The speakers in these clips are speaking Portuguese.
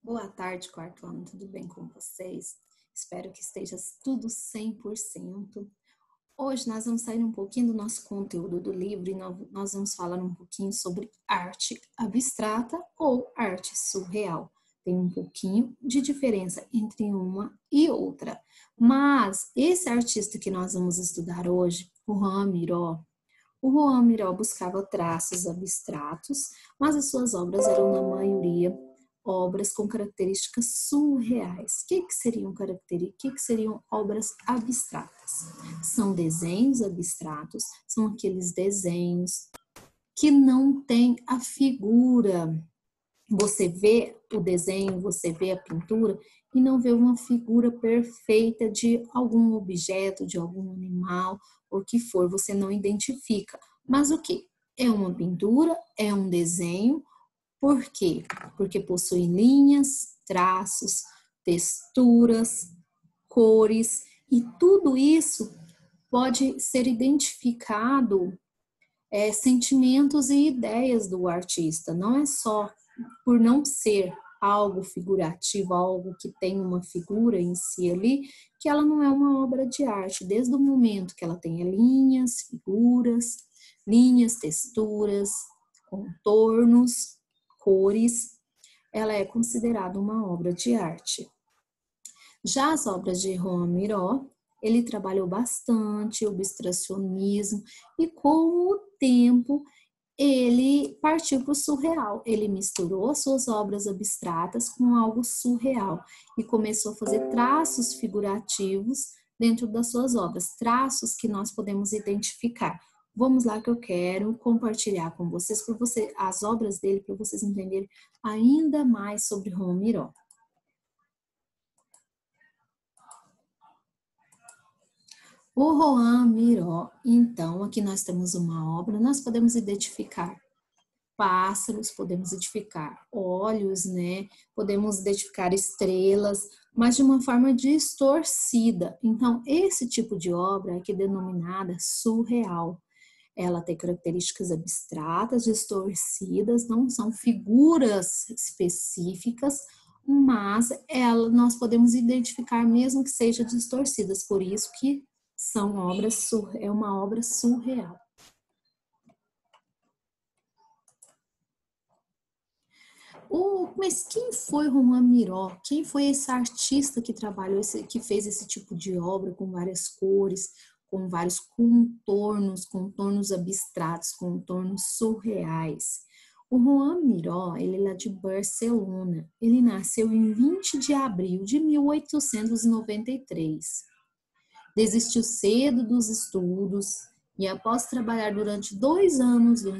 Boa tarde, quarto ano, tudo bem com vocês? Espero que esteja tudo 100%. Hoje nós vamos sair um pouquinho do nosso conteúdo do livro e nós vamos falar um pouquinho sobre arte abstrata ou arte surreal. Tem um pouquinho de diferença entre uma e outra. Mas esse artista que nós vamos estudar hoje, o Juan Miró buscava traços abstratos, mas as suas obras eram, na maioria, obras com características surreais. O que seriam obras abstratas? São desenhos abstratos, são aqueles desenhos que não têm a figura. Você vê o desenho, você vê a pintura e não vê uma figura perfeita de algum objeto, de algum animal, ou que for, você não identifica. Mas o que? É uma pintura, é um desenho. Por quê? Porque possui linhas, traços, texturas, cores, e tudo isso pode ser identificado sentimentos e ideias do artista. Não é só por não ser algo figurativo, algo que tem uma figura em si ali, que ela não é uma obra de arte. Desde o momento que ela tenha linhas, figuras, linhas, texturas, contornos, cores, ela é considerada uma obra de arte. Já as obras de Juan Miró, ele trabalhou bastante o abstracionismo e com o tempo ele partiu para o surreal. Ele misturou as suas obras abstratas com algo surreal e começou a fazer traços figurativos dentro das suas obras, traços que nós podemos identificar. Vamos lá que eu quero compartilhar com vocês, as obras dele, para vocês entenderem ainda mais sobre Juan Miró. O Juan Miró, então, aqui nós temos uma obra, nós podemos identificar pássaros, podemos identificar olhos, né? Podemos identificar estrelas, mas de uma forma distorcida. Então, esse tipo de obra é que é denominada surreal. Ela tem características abstratas, distorcidas, não são figuras específicas, mas nós podemos identificar mesmo que sejam distorcidas, por isso que é uma obra surreal. Mas quem foi Juan Miró? Quem foi esse artista que trabalhou, que fez esse tipo de obra com várias cores, com vários contornos abstratos, contornos surreais? O Juan Miró, ele é lá de Barcelona. Ele nasceu em 20 de abril de 1893. Desistiu cedo dos estudos e, após trabalhar durante 2 anos no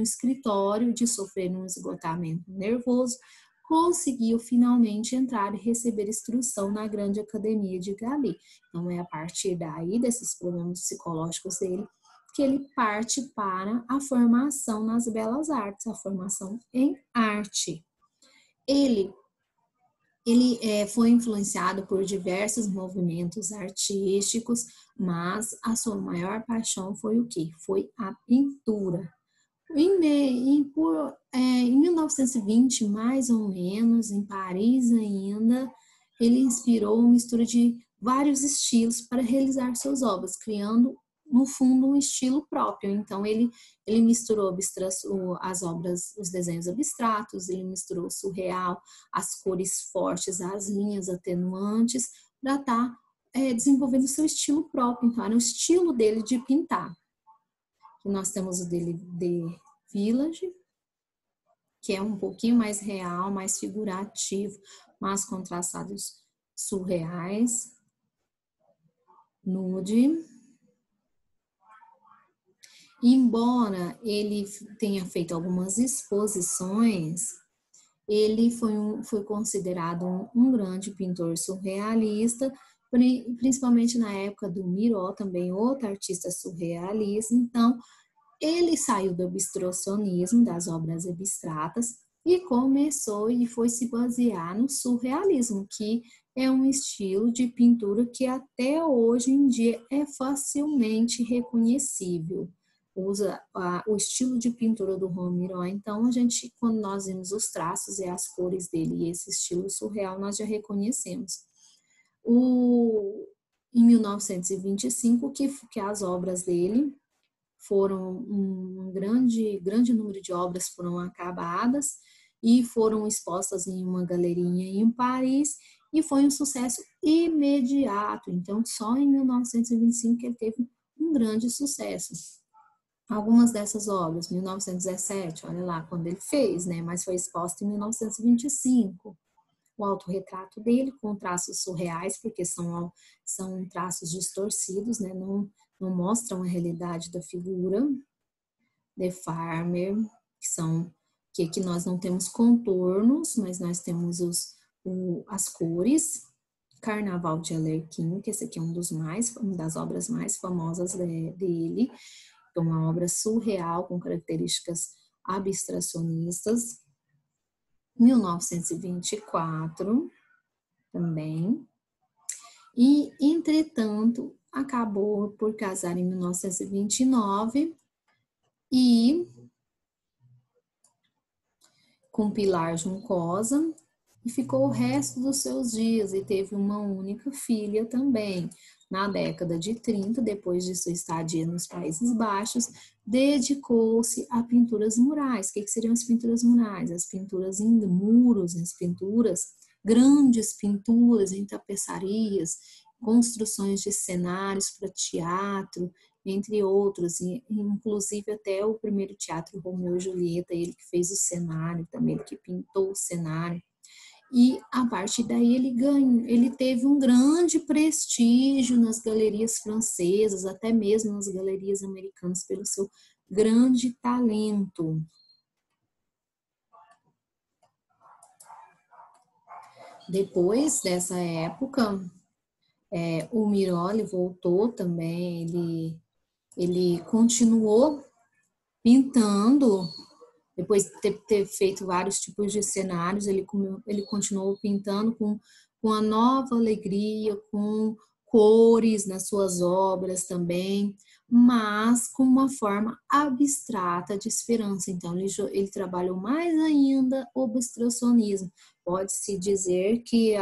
escritório de sofrer um esgotamento nervoso, conseguiu finalmente entrar e receber instrução na grande academia de Galí. Então, é a partir daí, desses problemas psicológicos dele, que ele parte para a formação nas belas artes, a formação em arte. Ele foi influenciado por diversos movimentos artísticos, mas a sua maior paixão foi o quê? Foi a pintura. Em 1920, mais ou menos, em Paris ainda, ele inspirou uma mistura de vários estilos para realizar suas obras, criando, no fundo, um estilo próprio. Então, ele misturou as obras, os desenhos abstratos, ele misturou o surreal, as cores fortes, as linhas atenuantes, para estar desenvolvendo o seu estilo próprio. Então, era o estilo dele de pintar. E nós temos o dele de Village, que é um pouquinho mais real, mais figurativo, mas com traçados surreais. Nude. Embora ele tenha feito algumas exposições, ele foi considerado um grande pintor surrealista, principalmente na época do Miró, também outro artista surrealista. Então, ele saiu do abstracionismo, das obras abstratas, e começou e foi se basear no surrealismo, que é um estilo de pintura que até hoje em dia é facilmente reconhecível. usa o estilo de pintura do Juan Miró. Então, quando nós vimos os traços e as cores dele e esse estilo surreal, nós já reconhecemos. Em 1925, que as obras dele foram um grande número de obras foram acabadas e foram expostas em uma galeria em Paris, e foi um sucesso imediato. Então, só em 1925 que ele teve um grande sucesso. Algumas dessas obras, 1917, olha lá quando ele fez, né? Mas foi exposta em 1925. O autorretrato dele com traços surreais, porque são traços distorcidos, né? Não mostram a realidade da figura. The Farmer, que nós não temos contornos, mas nós temos as cores. Carnaval de Alerquim, que esse aqui é uma das obras mais famosas dele. É uma obra surreal com características abstracionistas. 1924 também. E, entretanto, acabou por casar em 1929 e com Pilar Juncosa, e ficou o resto dos seus dias e teve uma única filha também. Na década de 30, depois de sua estadia nos Países Baixos, dedicou-se a pinturas murais. O que seriam as pinturas murais? As pinturas em muros, grandes pinturas em tapeçarias, construções de cenários para teatro, entre outros, inclusive até o primeiro teatro Romeu e Julieta, ele que fez o cenário também, ele que pintou o cenário. E a partir daí ele teve um grande prestígio nas galerias francesas, até mesmo nas galerias americanas, pelo seu grande talento. Depois dessa época, o Miró voltou também, ele continuou pintando. Depois de ter feito vários tipos de cenários, ele continuou pintando com a nova alegria, com cores nas suas obras também, mas com uma forma abstrata de esperança. Então, ele trabalhou mais ainda o abstracionismo. Pode-se dizer que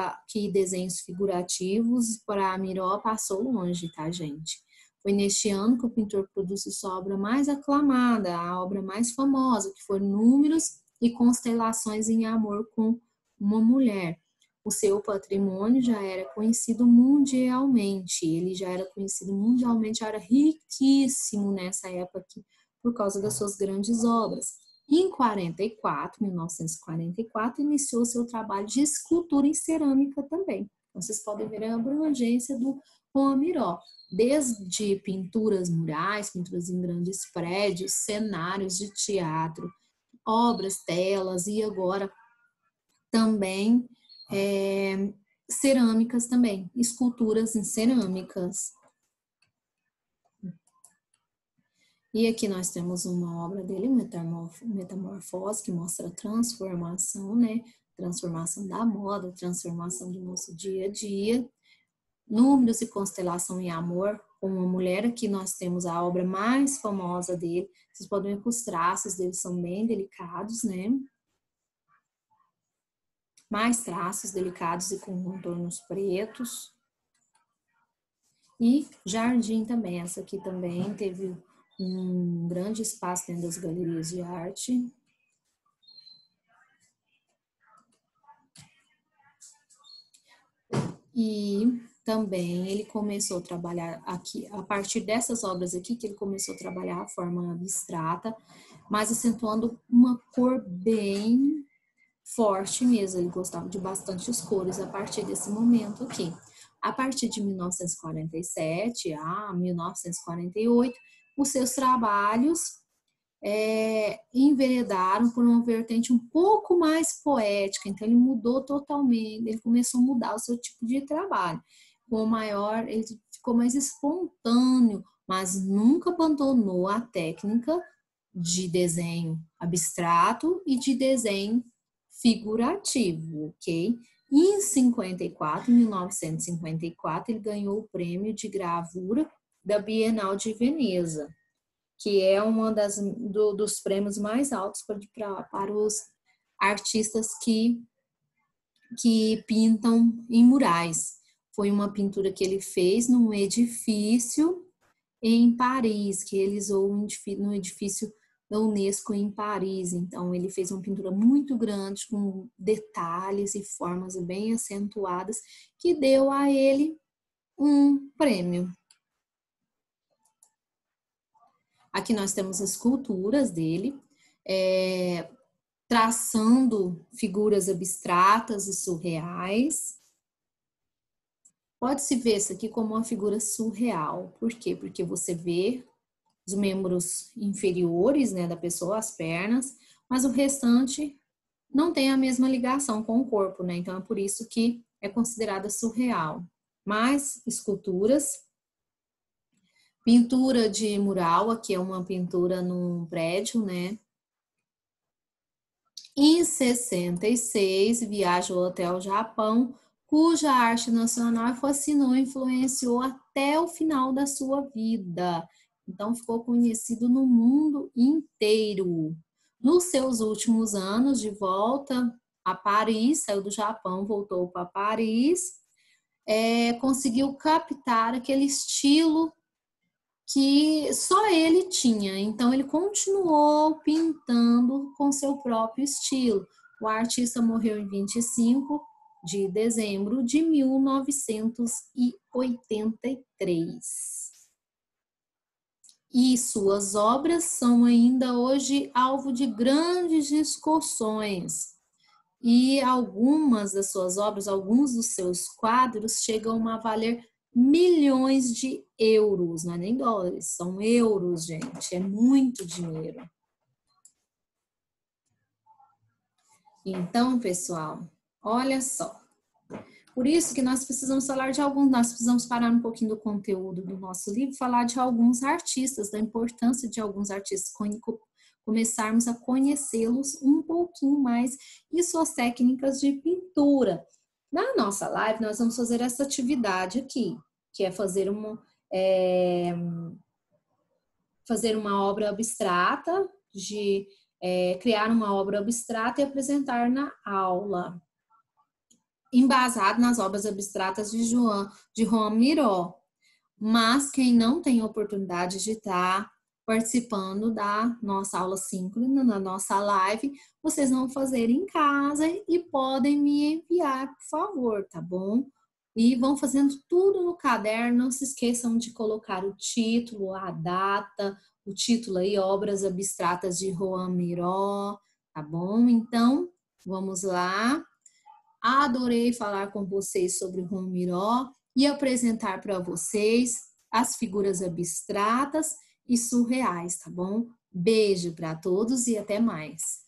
desenhos figurativos para Miró passou longe, tá, gente? Foi neste ano que o pintor produziu sua obra mais aclamada, a obra mais famosa, que foi Números e Constelações em Amor com uma Mulher. O seu patrimônio já era conhecido mundialmente, era riquíssimo nessa época por causa das suas grandes obras. Em 1944, iniciou seu trabalho de escultura em cerâmica também. Então, vocês podem ver a abrangência do Juan Miró. Desde pinturas murais, pinturas em grandes prédios, cenários de teatro, obras, telas e agora também cerâmicas também, esculturas em cerâmicas. E aqui nós temos uma obra dele, Metamorfose, que mostra a transformação, né? Transformação da moda, transformação do nosso dia a dia. Números e Constelação em Amor, com uma mulher. Aqui nós temos a obra mais famosa dele. Vocês podem ver que os traços dele são bem delicados, né? Mais traços delicados e com contornos pretos. E Jardim também. Essa aqui também teve um grande espaço dentro das galerias de arte. E também ele começou a trabalhar aqui, a partir dessas obras aqui, que ele começou a trabalhar a forma abstrata, mas acentuando uma cor bem forte mesmo. Ele gostava de bastantes cores a partir desse momento aqui. A partir de 1947 a 1948, os seus trabalhos enveredaram por uma vertente um pouco mais poética. Então ele mudou totalmente, ele começou a mudar o seu tipo de trabalho. Ele ficou mais espontâneo, mas nunca abandonou a técnica de desenho abstrato e de desenho figurativo, ok? Em 1954, ele ganhou o prêmio de gravura da Bienal de Veneza, que é uma dos prêmios mais altos para os artistas que pintam em murais. Foi uma pintura que ele fez num edifício em Paris, que realizou no edifício da Unesco em Paris. Então, ele fez uma pintura muito grande, com detalhes e formas bem acentuadas, que deu a ele um prêmio. Aqui nós temos esculturas dele, traçando figuras abstratas e surreais. Pode-se ver isso aqui como uma figura surreal. Por quê? Porque você vê os membros inferiores, né, da pessoa, as pernas, mas o restante não tem a mesma ligação com o corpo, né? Então é por isso que é considerada surreal. Mais esculturas. Pintura de mural, aqui é uma pintura num prédio, né? Em 66, viajou até o Japão, cuja arte nacional fascinou e influenciou até o final da sua vida. Então, ficou conhecido no mundo inteiro. Nos seus últimos anos, de volta a Paris, saiu do Japão, voltou para Paris, conseguiu captar aquele estilo que só ele tinha. Então, ele continuou pintando com seu próprio estilo. O artista morreu em 25 de dezembro de 1983. E suas obras são ainda hoje alvo de grandes discussões. E algumas das suas obras, alguns dos seus quadros chegam a valer milhões de euros, não é nem dólares, são euros, gente, é muito dinheiro. Então, pessoal, olha só. Por isso que nós precisamos falar de nós precisamos parar um pouquinho do conteúdo do nosso livro, falar de alguns artistas, da importância de alguns artistas, começarmos a conhecê-los um pouquinho mais e suas técnicas de pintura. Na nossa live, nós vamos fazer essa atividade aqui, que é fazer uma obra abstrata, criar uma obra abstrata e apresentar na aula, embasado nas obras abstratas de Joan Miró. Mas quem não tem oportunidade de estar participando da nossa aula síncrona, na nossa live, vocês vão fazer em casa e podem me enviar, por favor, tá bom? E vão fazendo tudo no caderno, não se esqueçam de colocar o título, a data, o título aí, Obras Abstratas de Joan Miró, tá bom? Então, vamos lá. Adorei falar com vocês sobre Joan Miró e apresentar para vocês as figuras abstratas e surreais, tá bom? Beijo para todos e até mais.